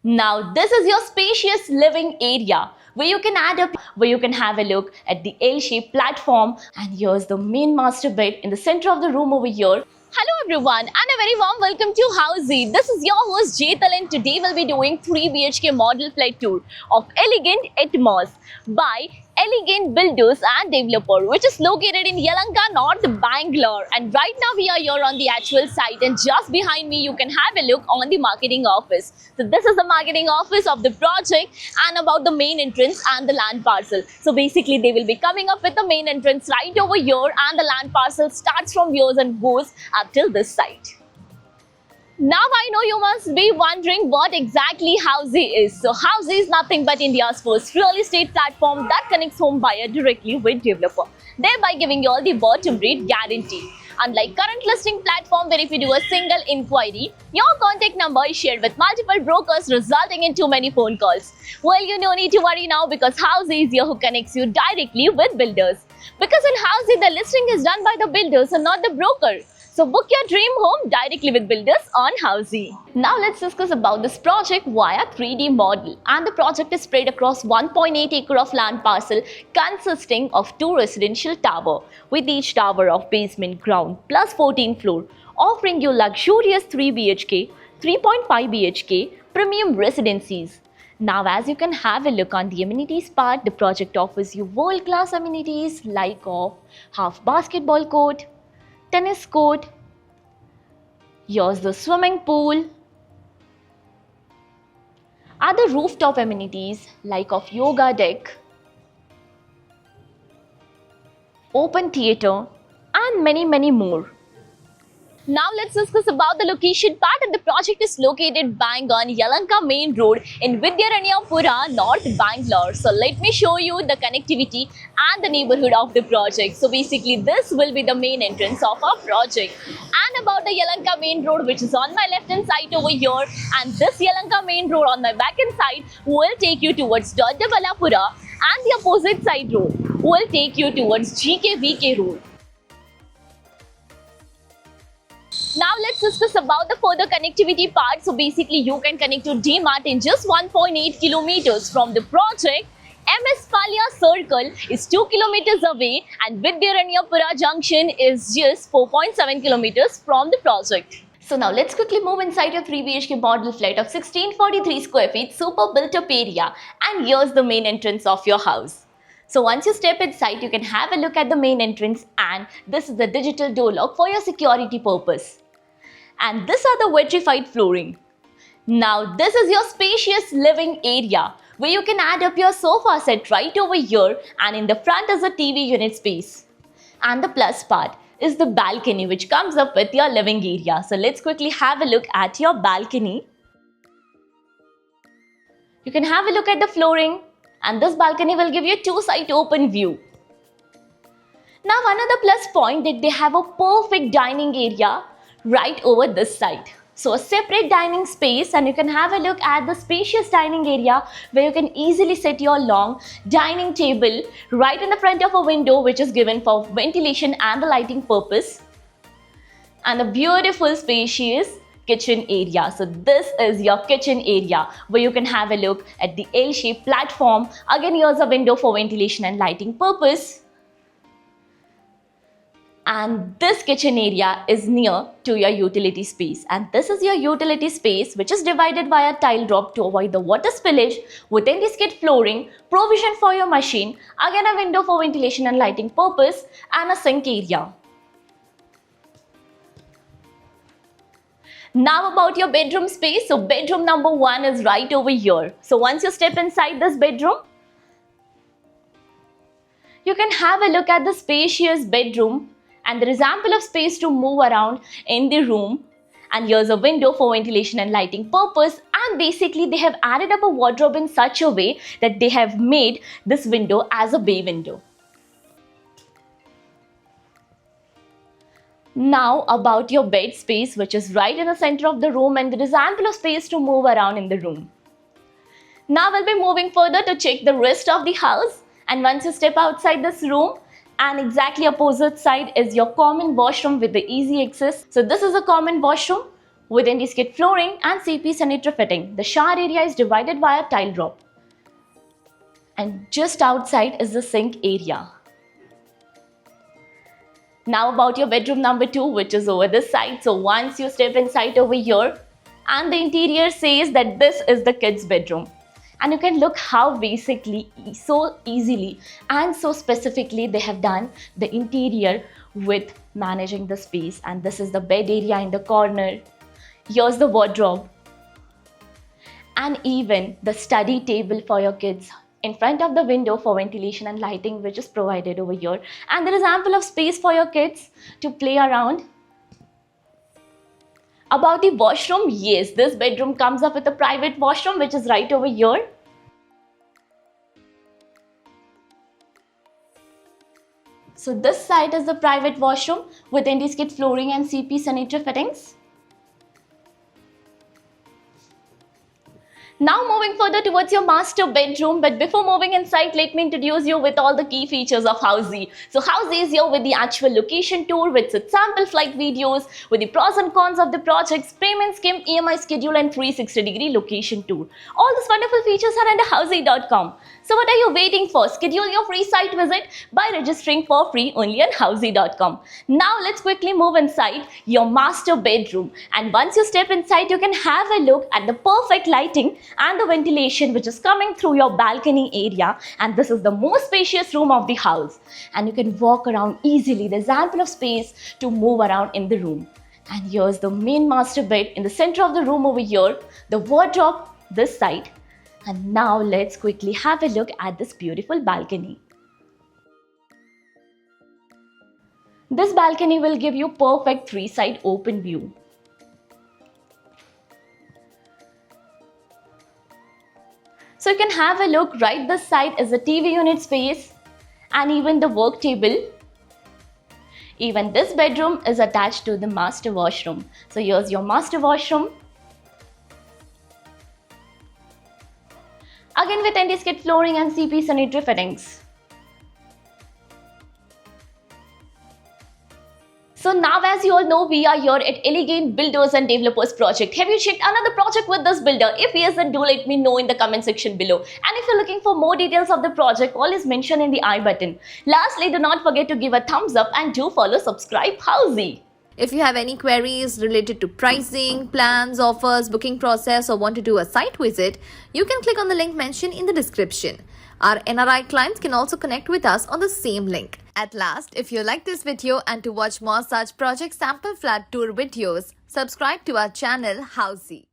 Now this is your spacious living area where you can have a look at the L-shaped platform, and here's the main master bed in the center of the room over here. Hello everyone and a very warm welcome to Housey. This is your host Jetal, and today we'll be doing 3 BHK model flight tour of Elegant Atmos by Elegant Builders and Developer, which is located in Yelahanka, North Bangalore. And right now we are here on the actual site, and just behind me you can have a look on the marketing office. So this is the marketing office of the project and about the main entrance and the land parcel. So basically they will be coming up with the main entrance right over here, and the land parcel starts from here and goes up till this site. Now I know you must be wondering what exactly Housey is. So Housey is nothing but India's first real estate platform that connects home buyer directly with developer, thereby giving you all the bottom rate guarantee. Unlike current listing platform where if you do a single inquiry, your contact number is shared with multiple brokers, resulting in too many phone calls. Well, you no need to worry now, because Housey is here who connects you directly with builders. Because in Housey, the listing is done by the builders and not the broker. So book your dream home directly with builders on Housey. Now let's discuss about this project via 3D model. And the project is spread across 1.8 acre of land parcel consisting of 2 residential towers, with each tower of basement, ground plus 14 floor, offering you luxurious 3 BHK, 3.5 BHK premium residencies. Now as you can have a look on the amenities part, the project offers you world-class amenities like of half basketball court, tennis court, here's the swimming pool, other rooftop amenities like of yoga deck, open theatre, and many more. Now let's discuss about the location part, and the project is located bang on Yelahanka main road in Vidyaranyapura, North Bangalore. So let me show you the connectivity and the neighborhood of the project. So basically this will be the main entrance of our project. And about the Yelahanka main road, which is on my left hand side over here, and this Yelahanka main road on my back hand side will take you towards Doddaballapura, and the opposite side road will take you towards GKVK road. Now let's discuss about the further connectivity part. So basically you can connect to D-Mart in just 1.8 kilometers from the project. MS Palya Circle is 2 kilometers away, and Vidyaranyapura Junction is just 4.7 kilometers from the project. So now let's quickly move inside your 3 BHK model flat of 1643 square feet super built up area, and here's the main entrance of your house. So once you step inside, you can have a look at the main entrance, and this is the digital door lock for your security purpose. And this are the vitrified flooring. Now this is your spacious living area where you can add up your sofa set right over here, and in the front is a TV unit space. And the plus part is the balcony which comes up with your living area. So let's quickly have a look at your balcony. You can have a look at the flooring, and this balcony will give you 2-side open view. Now another plus point that they have a perfect dining area right over this side. So a separate dining space, and you can have a look at the spacious dining area where you can easily set your long dining table right in the front of a window, which is given for ventilation and the lighting purpose. And a beautiful spacious kitchen area. So this is your kitchen area where you can have a look at the L-shaped platform. Again, here's a window for ventilation and lighting purpose. And this kitchen area is near to your utility space, and this is your utility space, which is divided by a tile drop to avoid the water spillage, with skid flooring, provision for your machine, again a window for ventilation and lighting purpose, and a sink area. Now about your bedroom space. So bedroom number 1 is right over here. So once you step inside this bedroom, you can have a look at the spacious bedroom, and there is ample of space to move around in the room, and here's a window for ventilation and lighting purpose. And basically they have added up a wardrobe in such a way that they have made this window as a bay window. Now about your bed space, which is right in the center of the room, and there is ample of space to move around in the room. Now we'll be moving further to check the rest of the house, and once you step outside this room, and exactly opposite side is your common washroom with the easy access. So this is a common washroom with anti-skid flooring and CP sanitary fitting. The shower area is divided via tile drop. And just outside is the sink area. Now about your bedroom number 2, which is over this side. So once you step inside over here, and the interior says that this is the kids' bedroom. And you can look how basically, so easily and so specifically they have done the interior with managing the space. And this is the bed area in the corner. Here's the wardrobe. And even the study table for your kids in front of the window for ventilation and lighting, which is provided over here. And there is ample of space for your kids to play around. About the washroom, yes, this bedroom comes up with a private washroom, which is right over here. So this side is the private washroom with anti-skid flooring and CP sanitary fittings. Now moving further towards your master bedroom, but before moving inside, let me introduce you with all the key features of Housey. So Housey is here with the actual location tour, with its sample flight videos, with the pros and cons of the projects, payment scheme, EMI schedule and 360-degree location tour. All these wonderful features are under Housey.com. So what are you waiting for? Schedule your free site visit by registering for free only on Housey.com. Now let's quickly move inside your master bedroom. And once you step inside, you can have a look at the perfect lighting and the ventilation which is coming through your balcony area. And this is the most spacious room of the house. And you can walk around easily. There's ample of space to move around in the room. And here's the main master bed in the center of the room over here. The wardrobe this side. And now let's quickly have a look at this beautiful balcony. This balcony will give you perfect 3-side open view. So you can have a look. Right this side is the TV unit space and even the work table. Even this bedroom is attached to the master washroom. So here's your master washroom. Again with anti-skid flooring and CP sanitary fittings. So now, as you all know, we are here at Elegant Builders and Developers Project. Have you checked another project with this builder? If yes, then do let me know in the comment section below. And if you're looking for more details of the project, all is mentioned in the I button. Lastly, do not forget to give a thumbs up and do follow subscribe Housey. If you have any queries related to pricing, plans, offers, booking process, or want to do a site visit, you can click on the link mentioned in the description. Our NRI clients can also connect with us on the same link. At last, if you like this video and to watch more such project sample flat tour videos, subscribe to our channel Housey.